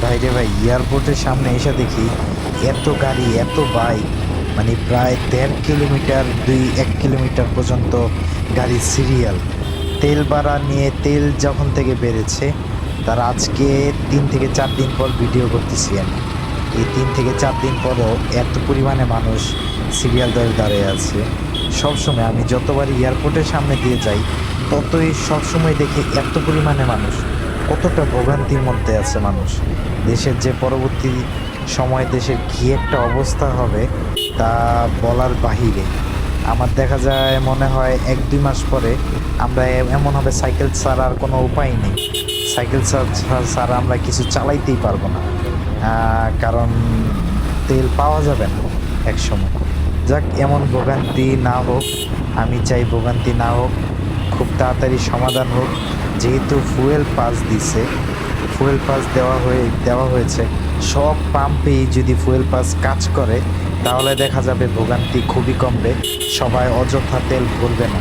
ভাই রে ভাই, এয়ারপোর্টের সামনে এসে দেখি এত গাড়ি, এত বাইক, মানে প্রায় 1.5 কিলোমিটার 1 কিলোমিটার পর্যন্ত গাড়ির সিরিয়াল। তেল ভাড়া নিয়ে, তেল যখন থেকে বেড়েছে তার আজকে 3 থেকে 4 দিন পর ভিডিও করতেছি আমি। এই 3 থেকে 4 দিন পরও এত পরিমাণে মানুষ সিরিয়াল ধরে দাঁড়িয়ে আছে। সবসময় আমি যতবারই এয়ারপোর্টের সামনে দিয়ে যাই, ততই সবসময় দেখি এত পরিমাণে মানুষ। কতটা ভোগান্তির মধ্যে আছে মানুষ। দেশের যে পরবর্তী সময় দেশের কী একটা অবস্থা হবে তা বলার বাহিরে। আমার দেখা যায় মনে হয় 1-2 মাস পরে আমরা এমন হবে সাইকেল ছাড়া আর কোনো উপায় নেই। সাইকেল ছাড়া আমরা কিছু চালাইতেই পারবো না, কারণ তেল পাওয়া যাবে না এক সময়। যাক, এমন ভোগান্তি না হোক, আমি চাই ভোগান্তি না হোক, খুব তাড়াতাড়ি সমাধান হোক। যেহেতু ফুয়েল পাস দিছে, ফুয়েল পাস দেওয়া হয়েছে, সব পাম্পেই যদি ফুয়েল পাস কাজ করে তাহলে দেখা যাবে ভোগান্তি খুবই কমবে, সবাই অযথা তেল ভরবে না।